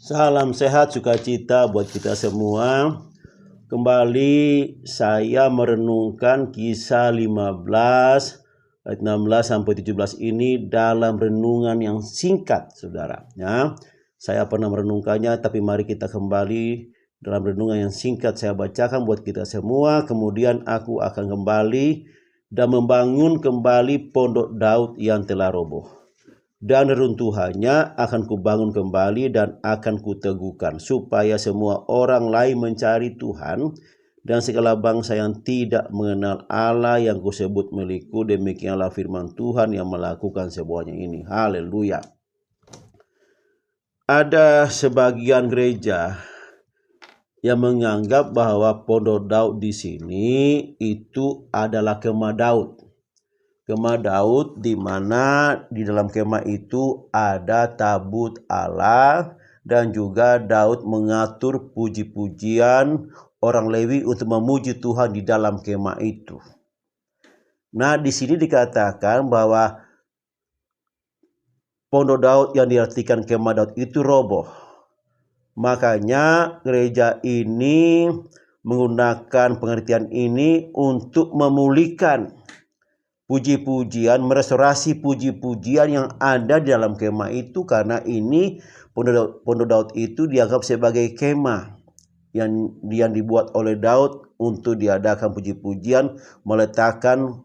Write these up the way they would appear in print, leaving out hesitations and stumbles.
Salam sehat, sukacita buat kita semua. Kembali saya merenungkan Kisah 15 ayat 16 sampai 17 ini dalam renungan yang singkat, saudara. Ya, saya pernah merenungkannya, tapi mari kita kembali dalam renungan yang singkat saya bacakan buat kita semua. Kemudian aku akan kembali dan membangun kembali pondok Daud yang telah roboh. Dan reruntuhannya akan kubangun kembali dan akan kuteguhkan, supaya semua orang lain mencari Tuhan, dan segala bangsa yang tidak mengenal Allah yang kusebut milikku. Demikianlah firman Tuhan yang melakukan semuanya ini. Haleluya. Ada sebagian gereja yang menganggap bahwa pondok Daud di sini itu adalah kemah Daud. Kemah Daud, di mana di dalam kemah itu ada tabut Allah, dan juga Daud mengatur puji-pujian orang Lewi untuk memuji Tuhan di dalam kemah itu. Nah, di sini dikatakan bahwa pondok Daud yang diartikan kemah Daud itu roboh. Makanya gereja ini menggunakan pengertian ini untuk memulihkan puji-pujian, merestorasi puji-pujian yang ada di dalam kemah itu, karena ini pondok Daud itu dianggap sebagai kemah yang dibuat oleh Daud untuk diadakan puji-pujian, meletakkan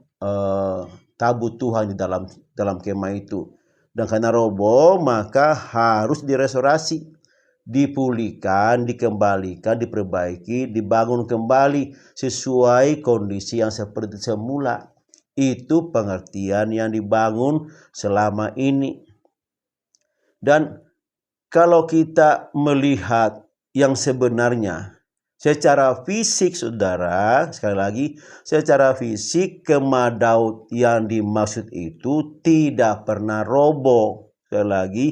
tabut Tuhan di dalam kemah itu. Dan karena roboh, maka harus direstorasi, dipulihkan, dikembalikan, diperbaiki, dibangun kembali sesuai kondisi yang seperti semula. Itu pengertian yang dibangun selama ini. Dan kalau kita melihat yang sebenarnya secara fisik, saudara, sekali lagi, secara fisik kemah Daud yang dimaksud itu tidak pernah roboh. Sekali lagi,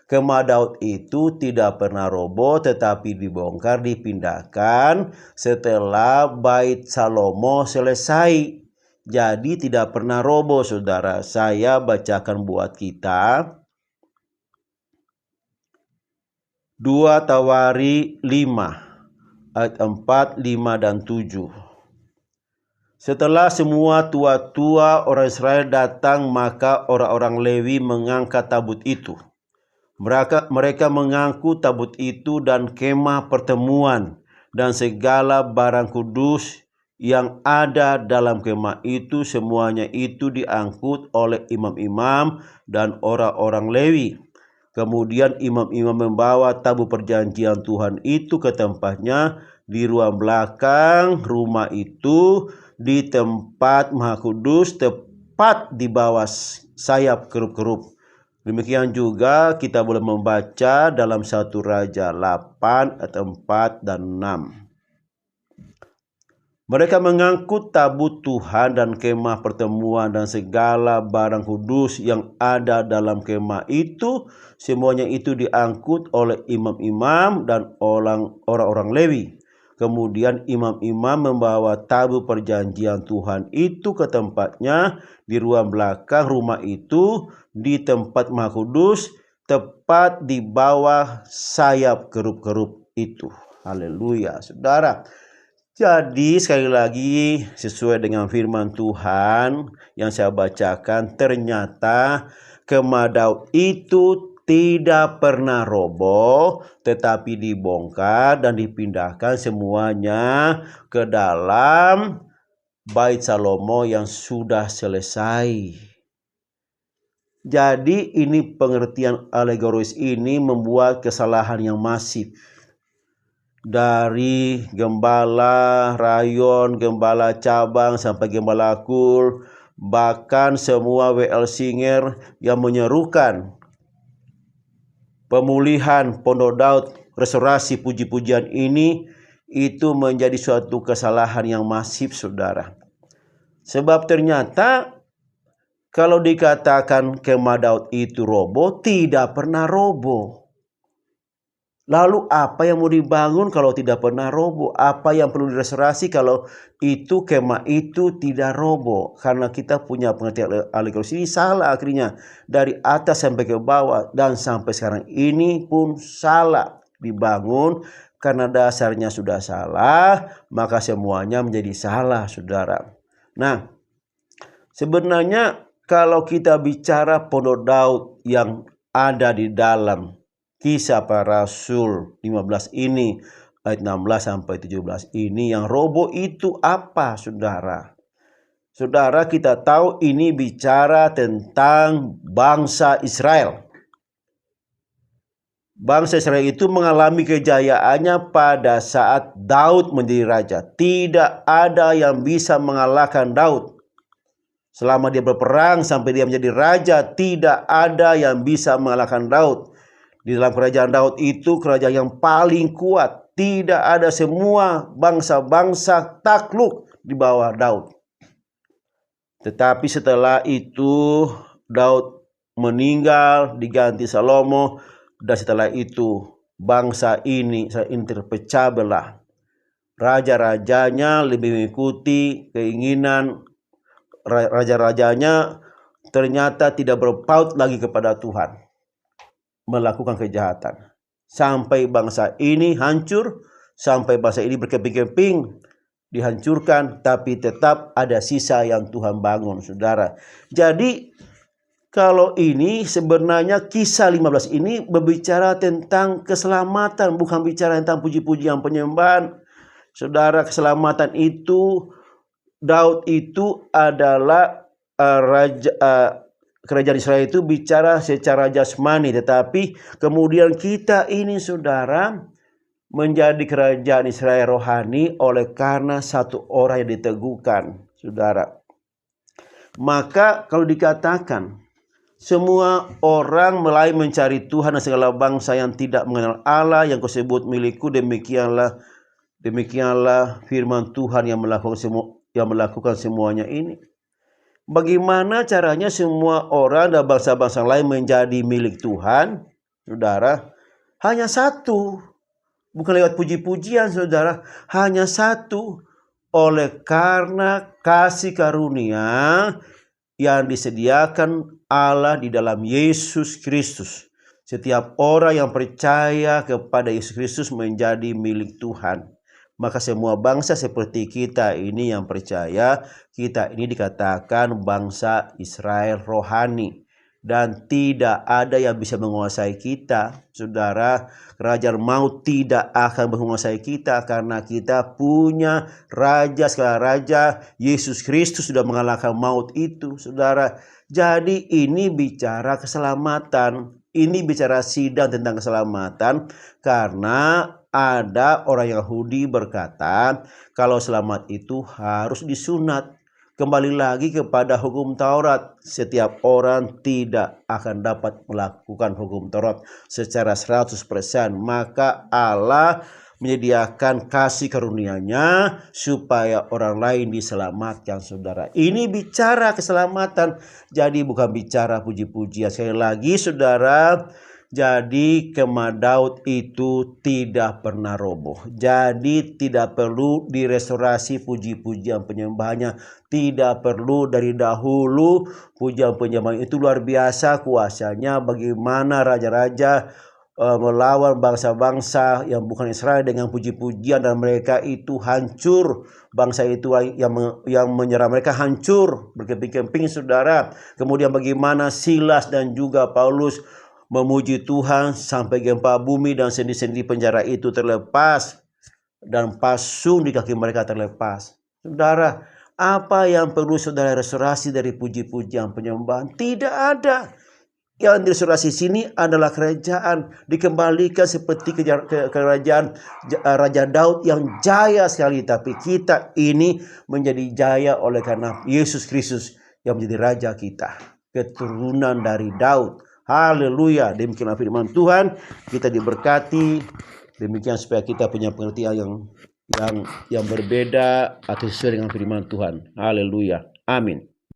kemah Daud itu tidak pernah roboh, tetapi dibongkar, dipindahkan setelah Bait Salomo selesai. Jadi tidak pernah roboh, saudara. Saya bacakan buat kita 2 Tawari 5 ayat 4, 5 dan 7. Setelah semua tua-tua orang Israel datang, maka orang-orang Lewi mengangkat tabut itu. Mereka mengangkut tabut itu dan kemah pertemuan dan segala barang kudus yang ada dalam kemah itu, semuanya itu diangkut oleh imam-imam dan orang-orang Lewi. Kemudian imam-imam membawa tabut perjanjian Tuhan itu ke tempatnya di ruang belakang rumah itu, di tempat Maha Kudus, tepat di bawah sayap kerup-kerup. Demikian juga kita boleh membaca dalam 1 Raja 8 ayat 4 dan 6. Mereka mengangkut tabut Tuhan dan kemah pertemuan dan segala barang kudus yang ada dalam kemah itu, semuanya itu diangkut oleh imam-imam dan orang-orang Lewi. Kemudian imam-imam membawa tabut perjanjian Tuhan itu ke tempatnya di ruang belakang rumah itu, di tempat Maha Kudus, tepat di bawah sayap kerup-kerup itu. Haleluya, saudara. Jadi sekali lagi, sesuai dengan firman Tuhan yang saya bacakan, ternyata kemah Daud itu tidak pernah roboh, tetapi dibongkar dan dipindahkan semuanya ke dalam Bait Salomo yang sudah selesai. Jadi ini pengertian alegoris ini membuat kesalahan yang masif. Dari gembala rayon, gembala cabang, sampai gembala kul, bahkan semua WL Singer yang menyerukan pemulihan pondok Daud, restorasi puji-pujian ini, itu menjadi suatu kesalahan yang masif, saudara. Sebab ternyata kalau dikatakan kemah Daud itu roboh, tidak pernah roboh. Lalu apa yang mau dibangun kalau tidak pernah roboh? Apa yang perlu direstorasi kalau itu kemah itu tidak roboh? Karena kita punya pengertian alegoris ini salah akhirnya. Dari atas sampai ke bawah dan sampai sekarang ini pun salah. dibangun karena dasarnya sudah salah, maka semuanya menjadi salah, saudara. Nah, sebenarnya kalau kita bicara pondok Daud yang ada di dalam Kisah Para Rasul 15 ini, ayat 16 sampai 17 ini, yang roboh itu apa, saudara? Saudara, kita tahu ini bicara tentang bangsa Israel. Bangsa Israel itu mengalami kejayaannya pada saat Daud menjadi raja. Tidak ada yang bisa mengalahkan Daud. Selama dia berperang sampai dia menjadi raja, tidak ada yang bisa mengalahkan Daud. Di dalam kerajaan Daud itu kerajaan yang paling kuat. Tidak ada, semua bangsa-bangsa takluk di bawah Daud. Tetapi setelah itu Daud meninggal, diganti Salomo, dan setelah itu bangsa ini terpecah belah. Raja-rajanya lebih mengikuti keinginan raja-rajanya, ternyata tidak berpaut lagi kepada Tuhan, melakukan kejahatan. Sampai bangsa ini hancur, sampai bangsa ini berkeping-keping, dihancurkan, tapi tetap ada sisa yang Tuhan bangun, saudara. Jadi kalau ini sebenarnya Kisah 15 ini berbicara tentang keselamatan, bukan bicara tentang puji-pujian penyembahan. Saudara, keselamatan itu, Daud itu adalah kerajaan Israel itu bicara secara jasmani, tetapi kemudian kita ini, saudara, menjadi kerajaan Israel rohani oleh karena satu orang yang diteguhkan, saudara. Maka kalau dikatakan semua orang mulai mencari Tuhan dan segala bangsa yang tidak mengenal Allah yang kau sebut milikku, demikianlah firman Tuhan yang melakukan semuanya ini. Bagaimana caranya semua orang dan bangsa-bangsa lain menjadi milik Tuhan, saudara? Hanya satu. Bukan lewat puji-pujian, saudara. Hanya satu. Oleh karena kasih karunia yang disediakan Allah di dalam Yesus Kristus. Setiap orang yang percaya kepada Yesus Kristus menjadi milik Tuhan. Maka semua bangsa seperti kita ini yang percaya, kita ini dikatakan bangsa Israel rohani. Dan tidak ada yang bisa menguasai kita, saudara. Kerajaan maut tidak akan menguasai kita karena kita punya Raja segala raja, Yesus Kristus sudah mengalahkan maut itu, saudara. Jadi ini bicara keselamatan, ini bicara sidang tentang keselamatan, karena ada orang Yahudi berkata kalau selamat itu harus disunat. Kembali lagi kepada hukum Taurat, setiap orang tidak akan dapat melakukan hukum Taurat secara 100%. Maka Allah menyediakan kasih karunia-Nya supaya orang lain diselamatkan, saudara. Ini bicara keselamatan, jadi bukan bicara puji-pujian. Sekali lagi, saudara, jadi kemah Daud itu tidak pernah roboh. Jadi tidak perlu direstorasi puji-pujian penyembahannya. Tidak perlu dari dahulu pujian penyembahan itu luar biasa kuasanya. Bagaimana raja-raja melawan bangsa-bangsa yang bukan Israel dengan puji-pujian dan mereka itu hancur. Bangsa itu yang menyerang mereka hancur berkeping-keping, saudara. Kemudian bagaimana Silas dan juga Paulus memuji Tuhan sampai gempa bumi dan sendi-sendi penjara itu terlepas dan pasung di kaki mereka terlepas. Saudara, apa yang perlu saudara restorasi dari puji-pujian penyembahan? Tidak ada. Yang direstorasi sini adalah kerajaan, dikembalikan seperti kerajaan Raja Daud yang jaya sekali. Tapi kita ini menjadi jaya oleh karena Yesus Kristus yang menjadi Raja kita, keturunan dari Daud. Haleluya. Demikianlah firman Tuhan. Kita diberkati. Demikian supaya kita punya pengertian yang berbeda atau sesuai dengan firman Tuhan. Haleluya. Amin.